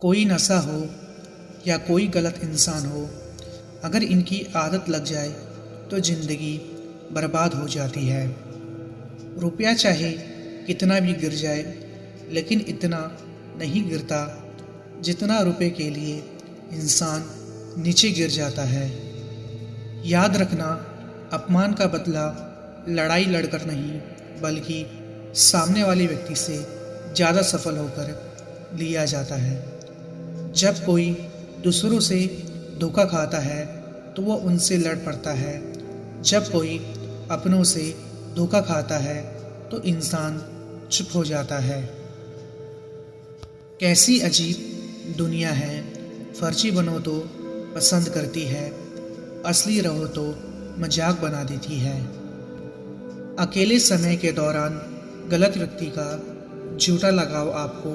कोई नशा हो या कोई गलत इंसान हो, अगर इनकी आदत लग जाए तो ज़िंदगी बर्बाद हो जाती है। रुपया चाहे कितना भी गिर जाए, लेकिन इतना नहीं गिरता जितना रुपए के लिए इंसान नीचे गिर जाता है। याद रखना, अपमान का बदला लड़ाई लड़कर नहीं, बल्कि सामने वाले व्यक्ति से ज़्यादा सफल होकर लिया जाता है। जब कोई दूसरों से धोखा खाता है तो वो उनसे लड़ पड़ता है। जब कोई अपनों से धोखा खाता है तो इंसान चुप हो जाता है। कैसी अजीब दुनिया है, फर्जी बनो तो पसंद करती है, असली रहो तो मजाक बना देती है। अकेले समय के दौरान गलत व्यक्ति का झूठा लगाव आपको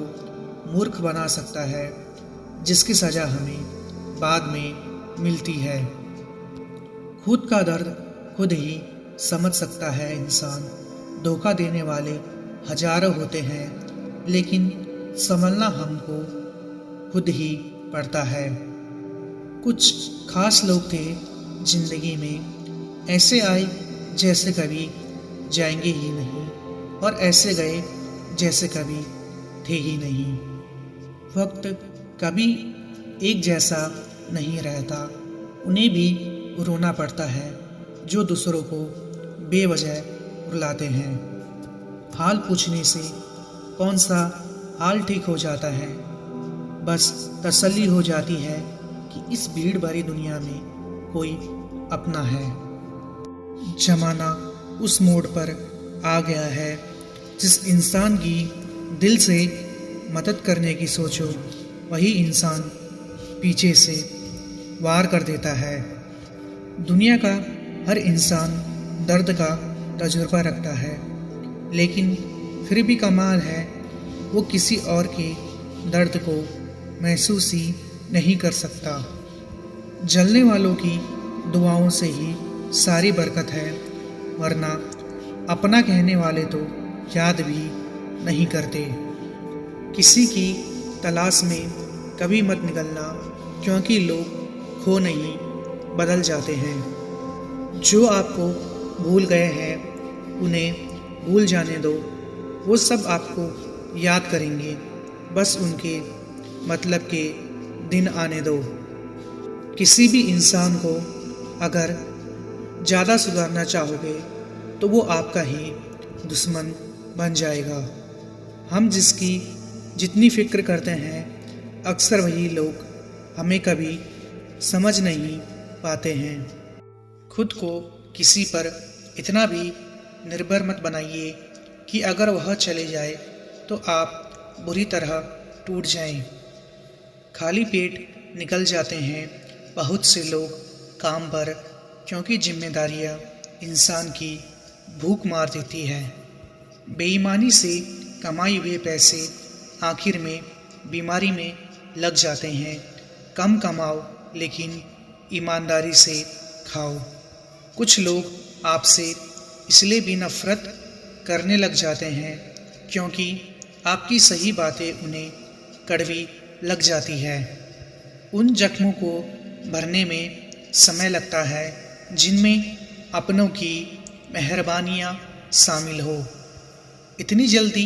मूर्ख बना सकता है, जिसकी सज़ा हमें बाद में मिलती है। खुद का दर्द खुद ही समझ सकता है इंसान। धोखा देने वाले हजारों होते हैं, लेकिन संभलना हमको खुद ही पड़ता है। कुछ खास लोग थे जिंदगी में, ऐसे आए जैसे कभी जाएंगे ही नहीं, और ऐसे गए जैसे कभी थे ही नहीं। वक्त कभी एक जैसा नहीं रहता, उन्हें भी रोना पड़ता है जो दूसरों को बेवजह रुलाते हैं। हाल पूछने से कौन सा हाल ठीक हो जाता है, बस तसल्ली हो जाती है कि इस भीड़ भरी दुनिया में कोई अपना है। जमाना उस मोड़ पर आ गया है जिस इंसान की दिल से मदद करने की सोचो, वही इंसान पीछे से वार कर देता है। दुनिया का हर इंसान दर्द का तजुर्बा रखता है, लेकिन फिर भी कमाल है वो किसी और के दर्द को महसूस ही नहीं कर सकता। जलने वालों की दुआओं से ही सारी बरकत है, वरना अपना कहने वाले तो याद भी नहीं करते। किसी की तलाश में कभी मत निकलना, क्योंकि लोग खो नहीं बदल जाते हैं। जो आपको भूल गए हैं उन्हें भूल जाने दो, वो सब आपको याद करेंगे, बस उनके मतलब के दिन आने दो। किसी भी इंसान को अगर ज़्यादा सुधारना चाहोगे तो वो आपका ही दुश्मन बन जाएगा। हम जिसकी जितनी फिक्र करते हैं, अक्सर वही लोग हमें कभी समझ नहीं पाते हैं। खुद को किसी पर इतना भी निर्भर मत बनाइए कि अगर वह चले जाए तो आप बुरी तरह टूट जाएं। खाली पेट निकल जाते हैं बहुत से लोग काम पर, क्योंकि जिम्मेदारियां इंसान की भूख मार देती है। बेईमानी से कमाए हुए पैसे आखिर में बीमारी में लग जाते हैं। कम कमाओ लेकिन ईमानदारी से खाओ। कुछ लोग आपसे इसलिए भी नफरत करने लग जाते हैं क्योंकि आपकी सही बातें उन्हें कड़वी लग जाती है। उन जख्मों को भरने में समय लगता है जिनमें अपनों की मेहरबानियाँ शामिल हो। इतनी जल्दी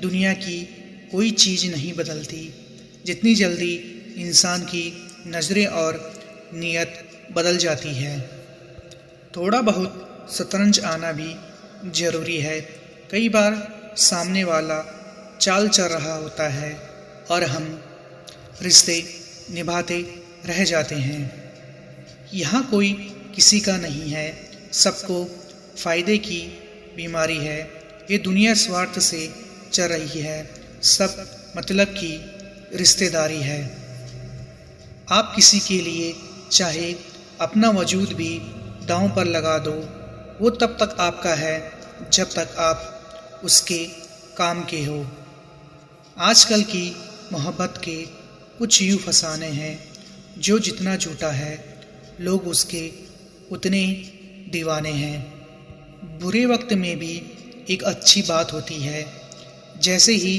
दुनिया की कोई चीज़ नहीं बदलती जितनी जल्दी इंसान की नज़रें और नीयत बदल जाती है। थोड़ा बहुत शतरंज आना भी ज़रूरी है। कई बार सामने वाला चाल चल रहा होता है और हम रिश्ते निभाते रह जाते हैं। यहाँ कोई किसी का नहीं है, सबको फ़ायदे की बीमारी है। ये दुनिया स्वार्थ से चल रही है, सब मतलब की रिश्तेदारी है। आप किसी के लिए चाहे अपना वजूद भी दांव पर लगा दो, वो तब तक आपका है जब तक आप उसके काम के हो। आजकल की मोहब्बत के कुछ यूँ फसाने हैं, जो जितना झूठा है लोग उसके उतने दीवाने हैं। बुरे वक्त में भी एक अच्छी बात होती है, जैसे ही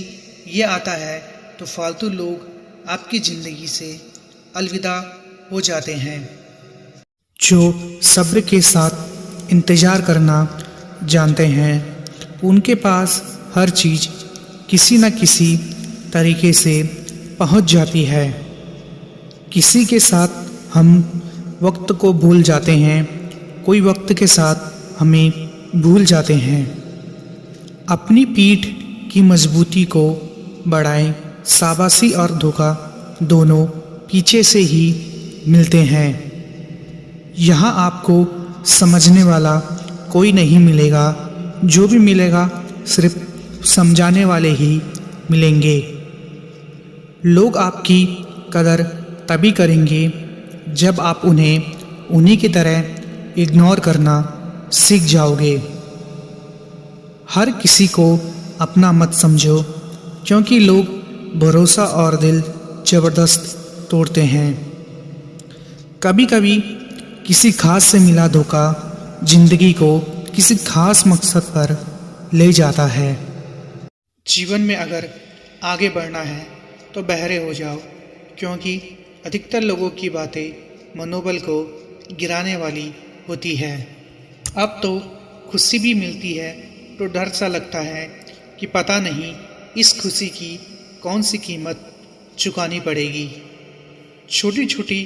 ये आता है तो फालतू लोग आपकी ज़िंदगी से अलविदा हो जाते हैं। जो सब्र के साथ इंतज़ार करना जानते हैं, उनके पास हर चीज़ किसी न किसी तरीके से पहुंच जाती है। किसी के साथ हम वक्त को भूल जाते हैं, कोई वक्त के साथ हमें भूल जाते हैं। अपनी पीठ की मजबूती को बढ़ाएं, शाबाशी और धोखा दोनों पीछे से ही मिलते हैं। यहाँ आपको समझने वाला कोई नहीं मिलेगा, जो भी मिलेगा सिर्फ समझाने वाले ही मिलेंगे। लोग आपकी कदर तभी करेंगे जब आप उन्हें उन्हीं की तरह इग्नोर करना सीख जाओगे। हर किसी को अपना मत समझो, क्योंकि लोग भरोसा और दिल ज़बरदस्त तोड़ते हैं। कभी कभी किसी खास से मिला धोखा जिंदगी को किसी खास मकसद पर ले जाता है। जीवन में अगर आगे बढ़ना है तो बहरे हो जाओ, क्योंकि अधिकतर लोगों की बातें मनोबल को गिराने वाली होती है। अब तो खुशी भी मिलती है तो डर सा लगता है कि पता नहीं इस खुशी की कौन सी कीमत चुकानी पड़ेगी। छोटी छोटी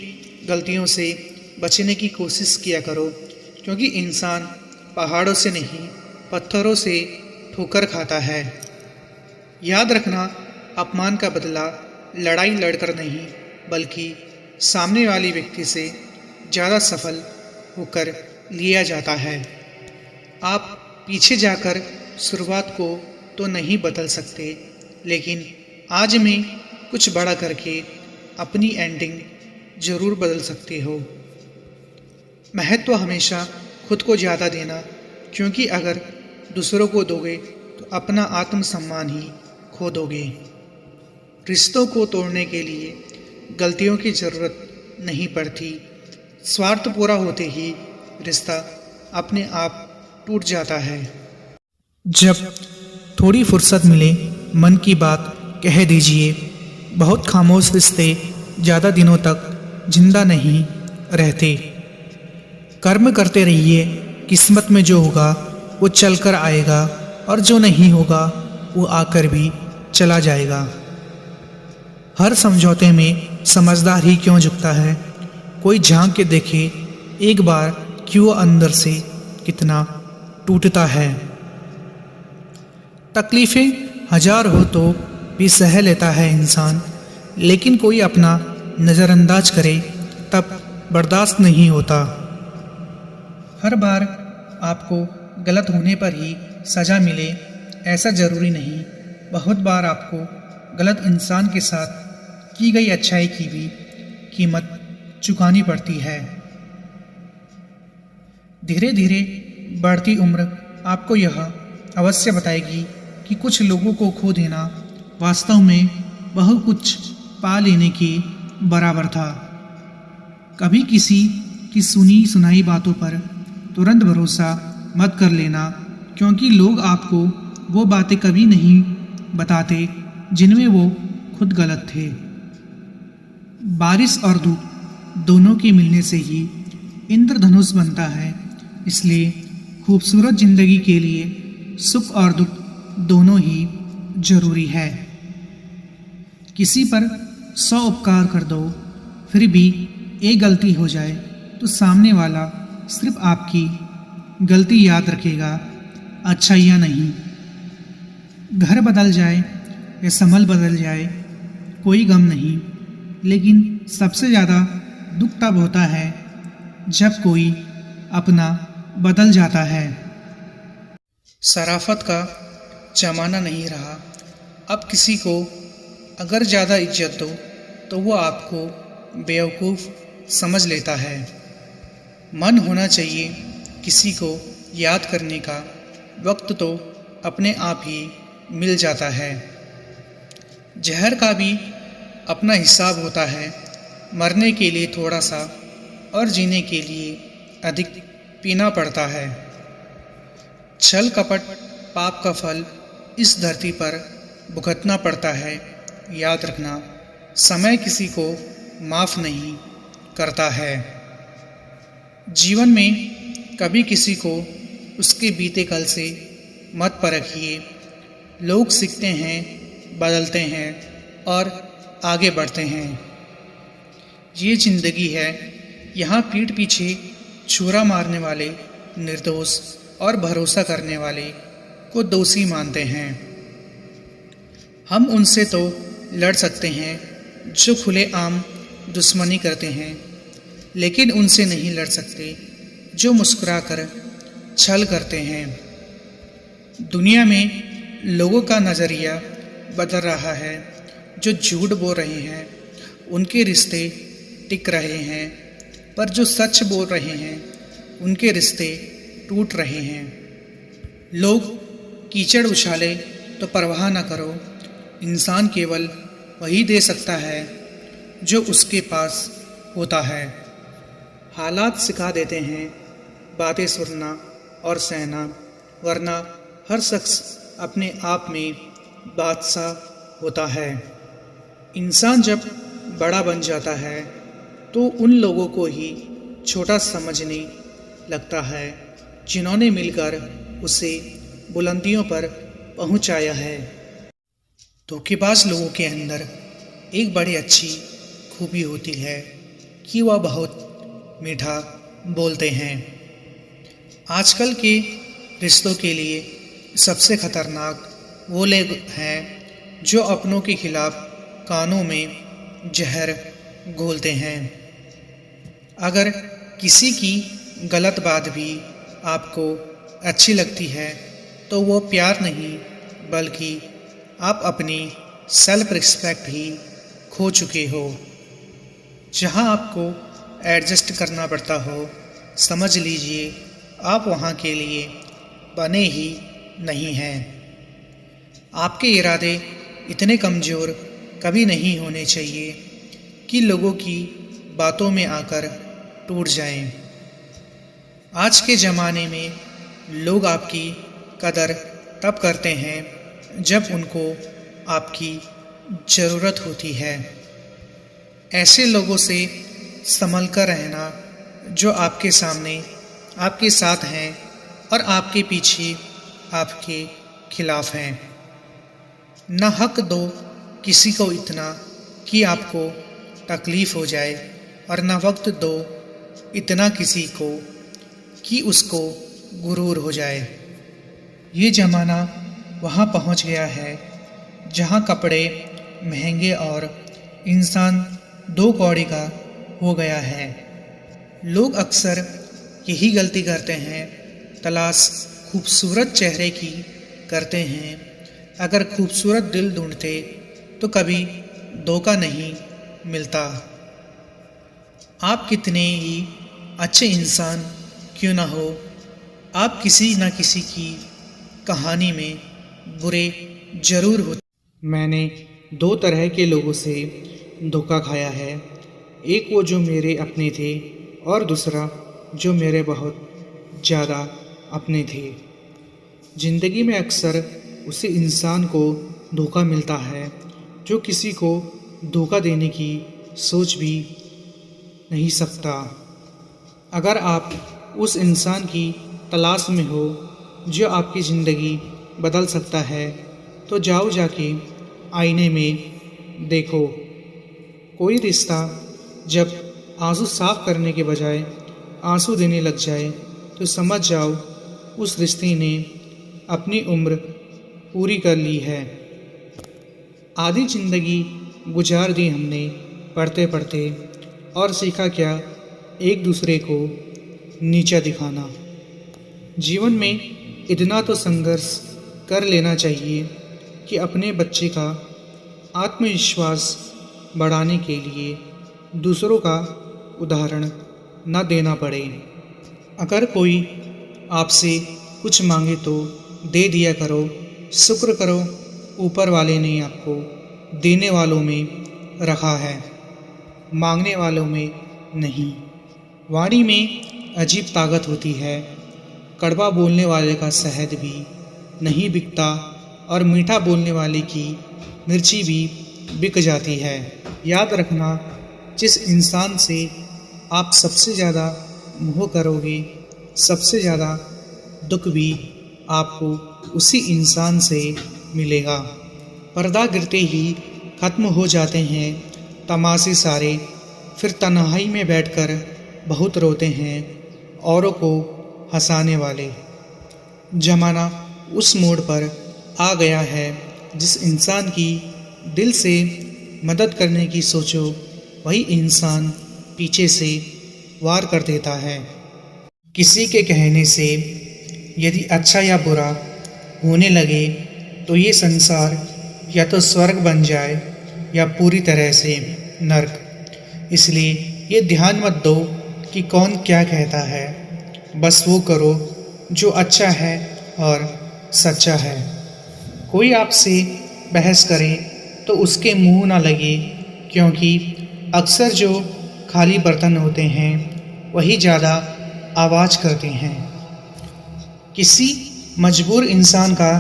गलतियों से बचने की कोशिश किया करो, क्योंकि इंसान पहाड़ों से नहीं पत्थरों से ठोकर खाता है। याद रखना, अपमान का बदला लड़ाई लड़कर नहीं बल्कि सामने वाले व्यक्ति से ज़्यादा सफल होकर लिया जाता है। आप पीछे जाकर शुरुआत को तो नहीं बदल सकते, लेकिन आज में कुछ बड़ा करके अपनी एंडिंग ज़रूर बदल सकते हो। महत्व हमेशा खुद को ज़्यादा देना, क्योंकि अगर दूसरों को दोगे तो अपना आत्मसम्मान ही खो दोगे। रिश्तों को तोड़ने के लिए गलतियों की ज़रूरत नहीं पड़ती। स्वार्थ पूरा होते ही रिश्ता अपने आप टूट जाता है। जब थोड़ी फुर्सत मिले मन की बात कह दीजिए। बहुत खामोश रिश्ते ज़्यादा दिनों तक जिंदा नहीं रहते। कर्म करते रहिए, किस्मत में जो होगा वो चल कर आएगा, और जो नहीं होगा वो आकर भी चला जाएगा। हर समझौते में समझदार ही क्यों झुकता है। कोई झांक के देखे एक बार क्यों अंदर से कितना टूटता है। तकलीफ़ें हजार हो तो भी सह लेता है इंसान, लेकिन कोई अपना नज़रअंदाज करे तब बर्दाश्त नहीं होता। हर बार आपको गलत होने पर ही सज़ा मिले ऐसा ज़रूरी नहीं। बहुत बार आपको गलत इंसान के साथ की गई अच्छाई की भी कीमत चुकानी पड़ती है। धीरे धीरे बढ़ती उम्र आपको यह अवश्य बताएगी कि कुछ लोगों को खो देना वास्तव में बहुत कुछ पा लेने के बराबर था। कभी किसी की सुनी सुनाई बातों पर तुरंत भरोसा मत कर लेना, क्योंकि लोग आपको वो बातें कभी नहीं बताते जिनमें वो खुद गलत थे। बारिश और धूप दोनों के मिलने से ही इंद्रधनुष बनता है। इसलिए खूबसूरत जिंदगी के लिए सुख और दुख दोनों ही जरूरी है। किसी पर 100 उपकार कर दो, फिर भी एक गलती हो जाए तो सामने वाला सिर्फ आपकी गलती याद रखेगा, अच्छाइयाँ नहीं। घर बदल जाए या संभल बदल जाए कोई गम नहीं, लेकिन सबसे ज़्यादा दुख तब होता है जब कोई अपना बदल जाता है। शराफत का ज़माना नहीं रहा। अब किसी को अगर ज़्यादा इज्जत दो तो वो आपको बेवकूफ़ समझ लेता है। मन होना चाहिए किसी को याद करने का, वक्त तो अपने आप ही मिल जाता है। जहर का भी अपना हिसाब होता है। मरने के लिए थोड़ा सा और जीने के लिए अधिक पीना पड़ता है। छल कपट पाप का फल इस धरती पर भुगतना पड़ता है। याद रखना, समय किसी को माफ़ नहीं करता है। जीवन में कभी किसी को उसके बीते कल से मत परखिए। लोग सीखते हैं, बदलते हैं और आगे बढ़ते हैं। ये ज़िंदगी है, यहाँ पीठ पीछे छुरा मारने वाले निर्दोष और भरोसा करने वाले को दोषी मानते हैं। हम उनसे तो लड़ सकते हैं जो खुलेआम दुश्मनी करते हैं, लेकिन उनसे नहीं लड़ सकते जो मुस्कुराकर छल करते हैं। दुनिया में लोगों का नज़रिया बदल रहा है। जो झूठ बोल रहे हैं उनके रिश्ते टिक रहे हैं, पर जो सच बोल रहे हैं उनके रिश्ते टूट रहे हैं। लोग कीचड़ उछाले तो परवाह न करो। इंसान केवल वही दे सकता है जो उसके पास होता है। हालात सिखा देते हैं बातें सुनना और सहना, वरना हर शख्स अपने आप में बादशाह होता है। इंसान जब बड़ा बन जाता है तो उन लोगों को ही छोटा समझने लगता है जिन्होंने मिलकर उसे बुलंदियों पर पहुंचाया है। धोखेबाज लोगों के अंदर एक बड़ी अच्छी खूबी होती है कि वह बहुत मीठा बोलते हैं। आजकल के रिश्तों के लिए सबसे खतरनाक वो लोग हैं जो अपनों के खिलाफ कानों में जहर घोलते हैं। अगर किसी की गलत बात भी आपको अच्छी लगती है तो वो प्यार नहीं, बल्कि आप अपनी सेल्फ रिस्पेक्ट ही खो चुके हो। जहाँ आपको एडजस्ट करना पड़ता हो, समझ लीजिए आप वहाँ के लिए बने ही नहीं हैं। आपके इरादे इतने कमज़ोर कभी नहीं होने चाहिए कि लोगों की बातों में आकर टूट जाएं। आज के ज़माने में लोग आपकी कदर तब करते हैं जब उनको आपकी ज़रूरत होती है। ऐसे लोगों से संभल कर रहना जो आपके सामने आपके साथ हैं और आपके पीछे आपके खिलाफ हैं। न हक दो किसी को इतना कि आपको तकलीफ़ हो जाए, और न वक्त दो इतना किसी को कि उसको गुरूर हो जाए। ये ज़माना वहाँ पहुँच गया है जहाँ कपड़े महंगे और इंसान दो कौड़ी का हो गया है। लोग अक्सर यही गलती करते हैं, तलाश खूबसूरत चेहरे की करते हैं। अगर खूबसूरत दिल ढूंढते तो कभी धोखा नहीं मिलता। आप कितने ही अच्छे इंसान क्यों ना हो, आप किसी न किसी की कहानी में बुरे जरूर होते। मैंने दो तरह के लोगों से धोखा खाया है। एक वो जो मेरे अपने थे और दूसरा जो मेरे बहुत ज़्यादा अपने थे। ज़िंदगी में अक्सर उसी इंसान को धोखा मिलता है जो किसी को धोखा देने की सोच भी नहीं सकता। अगर आप उस इंसान की तलाश में हो जो आपकी ज़िंदगी बदल सकता है, तो जाओ जाके आईने में देखो। कोई रिश्ता जब आंसू साफ करने के बजाय आंसू देने लग जाए तो समझ जाओ उस रिश्ते ने अपनी उम्र पूरी कर ली है। आधी ज़िंदगी गुजार दी हमने पढ़ते पढ़ते, और सीखा क्या, एक दूसरे को नीचा दिखाना। जीवन में इतना तो संघर्ष कर लेना चाहिए कि अपने बच्चे का आत्मविश्वास बढ़ाने के लिए दूसरों का उदाहरण न देना पड़े। अगर कोई आपसे कुछ मांगे तो दे दिया करो। शुक्र करो ऊपर वाले ने आपको देने वालों में रखा है, मांगने वालों में नहीं। वाणी में अजीब ताकत होती है। कड़वा बोलने वाले का शहद भी नहीं बिकता और मीठा बोलने वाले की मिर्ची भी बिक जाती है। याद रखना, जिस इंसान से आप सबसे ज़्यादा मोह करोगे, सबसे ज़्यादा दुख भी आपको उसी इंसान से मिलेगा। पर्दा गिरते ही ख़त्म हो जाते हैं तमाशे सारे, फिर तन्हाई में बैठकर बहुत रोते हैं औरों को हंसाने वाले। ज़माना उस मोड़ पर आ गया है, जिस इंसान की दिल से मदद करने की सोचो, वही इंसान पीछे से वार कर देता है। किसी के कहने से यदि अच्छा या बुरा होने लगे तो ये संसार या तो स्वर्ग बन जाए या पूरी तरह से नर्क। इसलिए ये ध्यान मत दो कि कौन क्या कहता है, बस वो करो जो अच्छा है और सच्चा है। कोई आपसे बहस करे तो उसके मुंह ना लगे, क्योंकि अक्सर जो खाली बर्तन होते हैं वही ज़्यादा आवाज़ करते हैं। किसी मजबूर इंसान का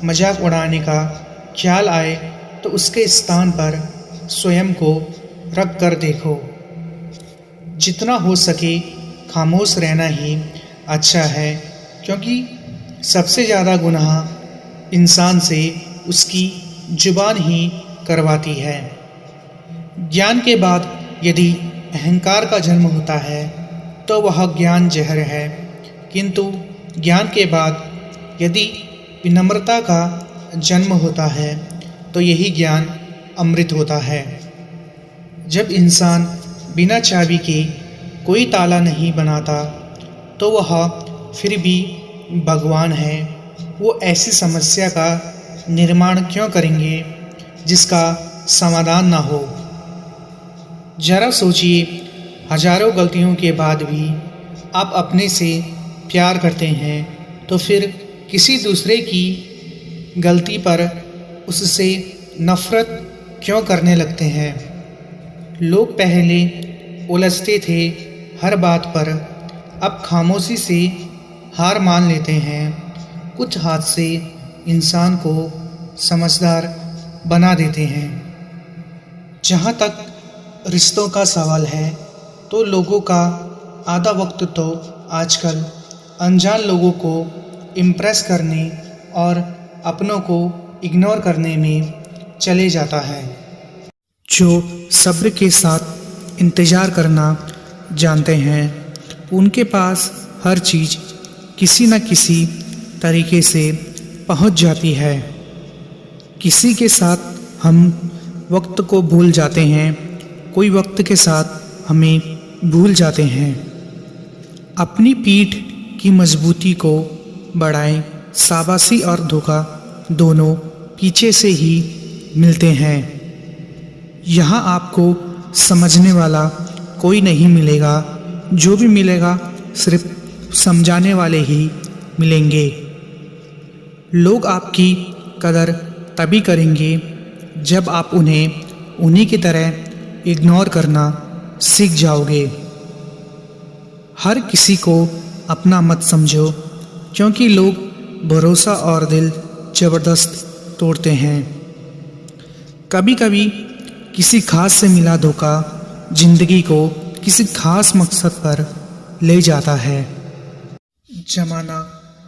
मजाक उड़ाने का ख्याल आए तो उसके स्थान पर स्वयं को रख कर देखो। जितना हो सके खामोश रहना ही अच्छा है, क्योंकि सबसे ज़्यादा गुनाह इंसान से उसकी जुबान ही करवाती है। ज्ञान के बाद यदि अहंकार का जन्म होता है तो वह ज्ञान जहर है, किंतु ज्ञान के बाद यदि विनम्रता का जन्म होता है तो यही ज्ञान अमृत होता है। जब इंसान बिना चाबी के कोई ताला नहीं बनाता तो वह फिर भी भगवान है। वो ऐसी समस्या का निर्माण क्यों करेंगे जिसका समाधान ना हो। जरा सोचिए, हजारों गलतियों के बाद भी आप अपने से प्यार करते हैं तो फिर किसी दूसरे की गलती पर उससे नफरत क्यों करने लगते हैं। लोग पहले उलझते थे हर बात पर, अब खामोशी से हार मान लेते हैं। कुछ हादसे इंसान को समझदार बना देते हैं। जहाँ तक रिश्तों का सवाल है तो लोगों का आधा वक्त तो आजकल अनजान लोगों को इम्प्रेस करने और अपनों को इग्नोर करने में चले जाता है। जो सब्र के साथ इंतज़ार करना जानते हैं, उनके पास हर चीज़ किसी न किसी तरीके से पहुंच जाती है। किसी के साथ हम वक्त को भूल जाते हैं, कोई वक्त के साथ हमें भूल जाते हैं। अपनी पीठ की मजबूती को बढ़ाएं, शाबाशी और धोखा दोनों पीछे से ही मिलते हैं। यहाँ आपको समझने वाला कोई नहीं मिलेगा, जो भी मिलेगा सिर्फ समझाने वाले ही मिलेंगे। लोग आपकी कदर तभी करेंगे जब आप उन्हें उन्हीं की तरह इग्नोर करना सीख जाओगे। हर किसी को अपना मत समझो, क्योंकि लोग भरोसा और दिल ज़बरदस्त तोड़ते हैं। कभी कभी किसी खास से मिला धोखा जिंदगी को किसी खास मकसद पर ले जाता है। जमाना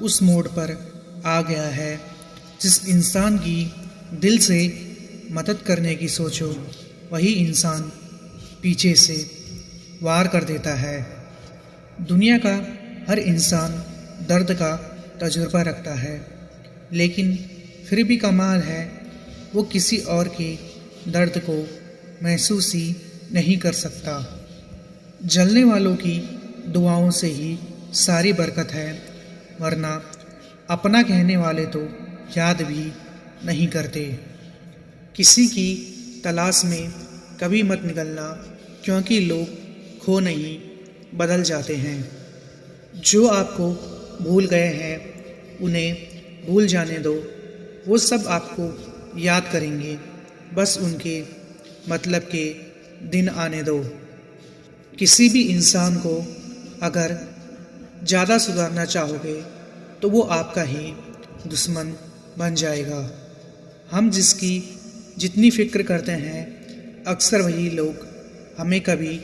उस मोड़ पर आ गया है, जिस इंसान की दिल से मदद करने की सोचो, वही इंसान पीछे से वार कर देता है। दुनिया का हर इंसान दर्द का तजुर्बा रखता है, लेकिन फिर भी कमाल है, वो किसी और के दर्द को महसूस ही नहीं कर सकता। जलने वालों की दुआओं से ही सारी बरकत है, वरना अपना कहने वाले तो याद भी नहीं करते। किसी की तलाश में कभी मत निकलना, क्योंकि लोग खो नहीं बदल जाते हैं। जो आपको भूल गए हैं उन्हें भूल जाने दो, वो सब आपको याद करेंगे, बस उनके मतलब के दिन आने दो। किसी भी इंसान को अगर ज़्यादा सुधारना चाहोगे तो वो आपका ही दुश्मन बन जाएगा। हम जिसकी जितनी फ़िक्र करते हैं अक्सर वही लोग हमें कभी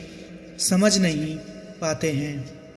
समझ नहीं पाते हैं।